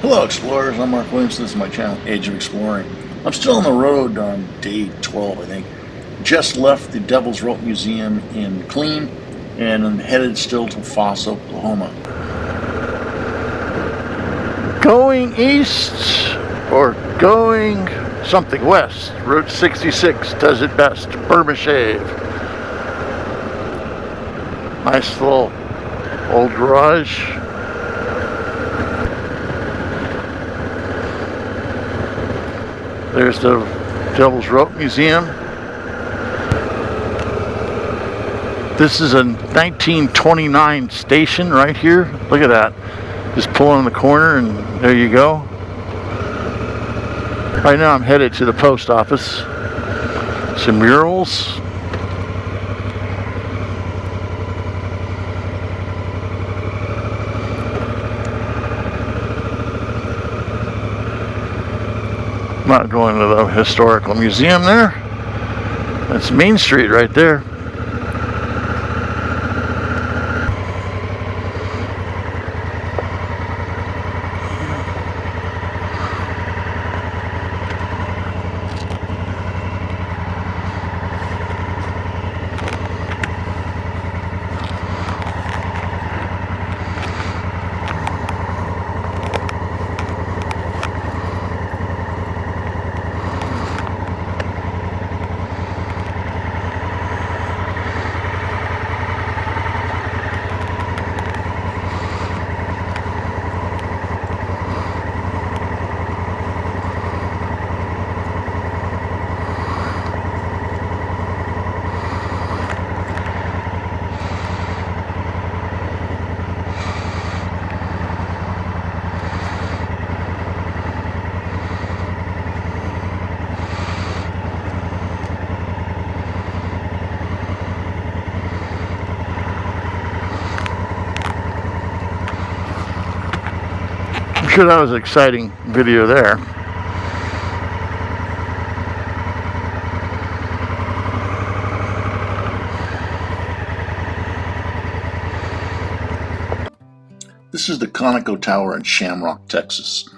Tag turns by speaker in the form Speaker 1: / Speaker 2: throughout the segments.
Speaker 1: Hello explorers, I'm Mark Williams. This is my channel, Age of Exploring. I'm still on the road on day 12, I think. Just left the Devil's Rope Museum in McClean and I'm headed still to Foss, Oklahoma. Going east or going something west. Route 66 does it best. Burma Shave. Nice little old garage. There's the Devil's Rope Museum. This is a 1929 station right here. Look at that. Just pull in the corner and there you go. Right now I'm headed to the post office. Some murals. Not going to the historical museum there. That's Main Street right there. I'm sure that was an exciting video there. This is the Conoco Tower in Shamrock, Texas.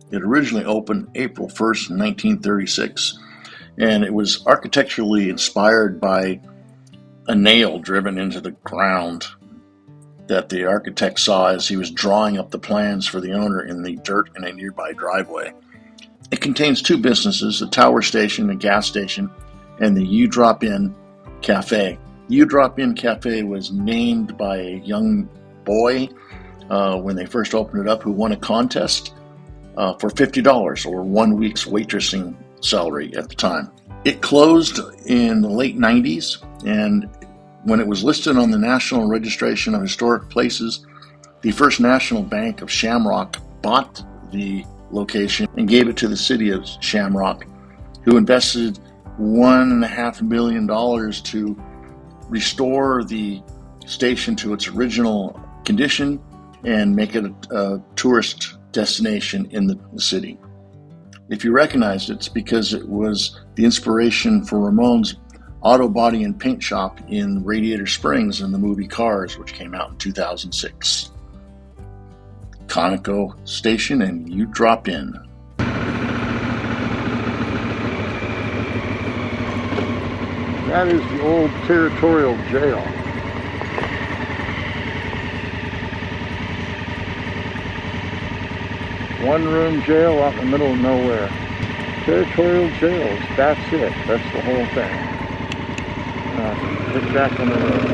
Speaker 1: It originally opened April 1st, 1936, and it was architecturally inspired by a nail driven into the ground that the architect saw as he was drawing up the plans for the owner in the dirt in a nearby driveway. It contains two businesses, a tower station, a gas station, and the You Drop In Cafe. You Drop In Cafe was named by a young boy when they first opened it up who won a contest for $50 or 1 week's waitressing salary at the time. It closed in the late 90s, and when it was listed on the National Registration of Historic Places, the First National Bank of Shamrock bought the location and gave it to the city of Shamrock, who invested $1.5 million to restore the station to its original condition and make it a tourist destination in the city. If you recognized it, it's because it was the inspiration for Ramon's auto body and paint shop in Radiator Springs in the movie Cars, which came out in 2006. Conoco Station, and You Drop In. That is the old Teritorial jail. One-room jail out in the middle of nowhere. Territorial jails, that's it. That's the whole thing. Get back on the road.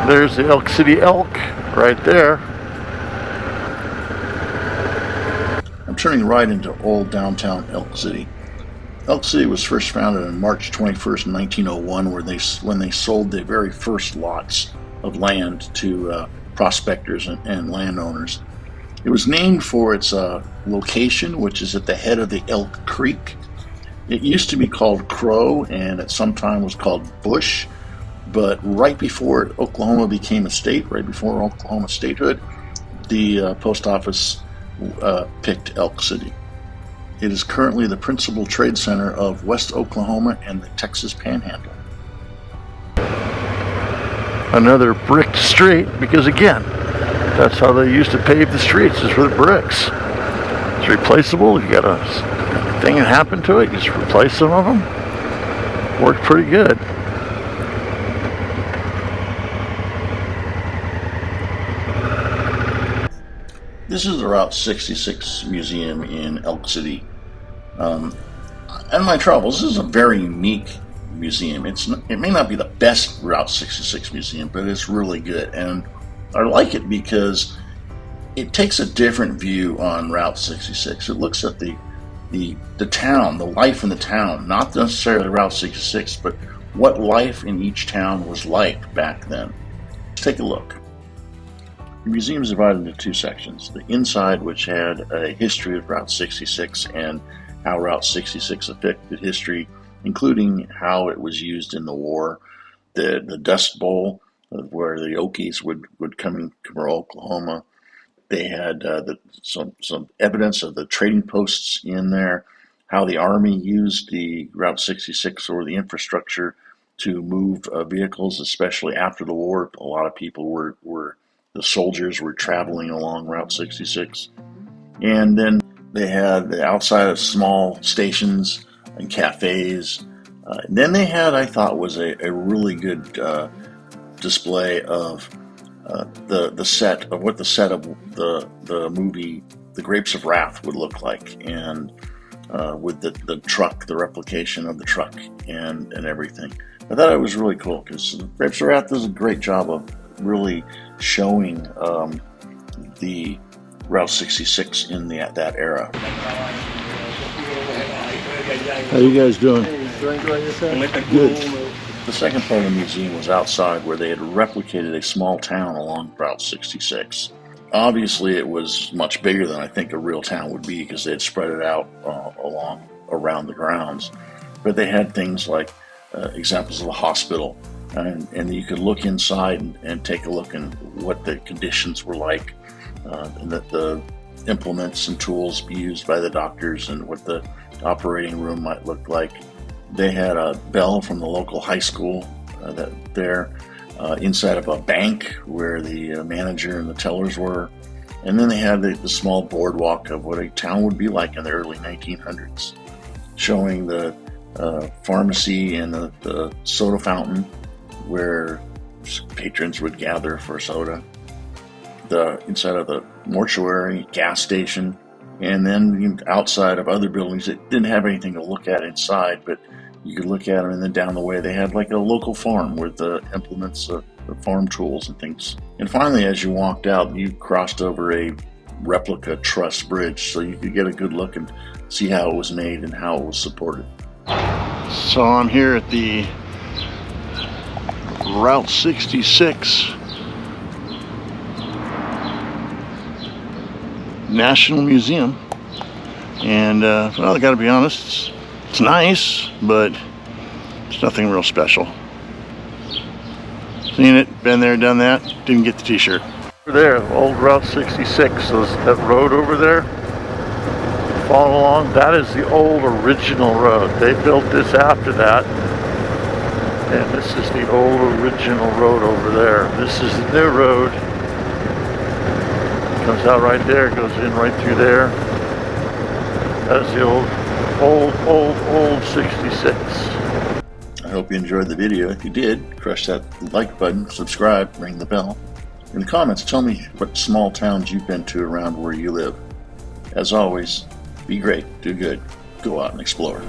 Speaker 1: There's the Elk City Elk right there. I'm turning right into old downtown Elk City. Elk City was first founded on March 21st, 1901, when they sold the very first lots of land to prospectors and landowners. It was named for its location, which is at the head of the Elk Creek. It used to be called Crow, and at some time was called Bush, but right before Oklahoma became a state, right before Oklahoma statehood, the post office picked Elk City. It is currently the principal trade center of West Oklahoma and the Texas Panhandle. Another bricked street, because again, that's how they used to pave the streets, is with bricks. It's replaceable. You got a thing that happened to it, you just replace some of them. Worked pretty good. This is the Route 66 Museum in Elk City. In my travels, this is a very unique museum. It may not be the best Route 66 museum, but it's really good. And I like it because it takes a different view on Route 66. It looks at the town, the life in the town, not necessarily Route 66, but what life in each town was like back then. Let's take a look. The museum is divided into two sections. The inside, which had a history of Route 66 and how Route 66 affected history, including how it was used in the war. The Dust Bowl, where the Okies would come in Oklahoma. They had some evidence of the trading posts in there, how the Army used the Route 66 or the infrastructure to move vehicles, especially after the war. A lot of people the soldiers were traveling along Route 66. And then they had the outside of small stations and cafes. And then they had, I thought, was a really good display of the set of what the set of the movie The Grapes of Wrath would look like, and with the truck, the replication of the truck and everything. I thought it was really cool because Grapes of Wrath does a great job of really showing the Route 66 in that era. How you guys doing? Good. The second part of the museum was outside, where they had replicated a small town along Route 66. Obviously, it was much bigger than I think a real town would be, because they had spread it out around the grounds. But they had things like examples of a hospital, and you could look inside and take a look at what the conditions were like, and the implements and tools used by the doctors, and what the operating room might look like. They had a bell from the local high school inside of a bank where the manager and the tellers were. And then they had the small boardwalk of what a town would be like in the early 1900s, showing the pharmacy and the soda fountain where patrons would gather for soda. The inside of the mortuary, gas station, and then outside of other buildings that didn't have anything to look at inside, but you could look at them. And then down the way they had like a local farm with the implements, the farm tools and things. And finally, as you walked out, you crossed over a replica truss bridge, so you could get a good look and see how it was made and how it was supported. So I'm here at the Route 66 National Museum, and well, I gotta be honest, it's nice, but it's nothing real special. Seen it, been there, done that, didn't get the t-shirt. Over there, old Route 66, that road over there, follow along, that is the old original road. They built this after that, and this is the old original road over there. This is the new road. Comes out right there, goes in right through there. That's the old 66. I hope you enjoyed the video. If you did, crush that like button, subscribe, ring the bell. In the comments, tell me what small towns you've been to around where you live. As always, be great, do good, go out and explore.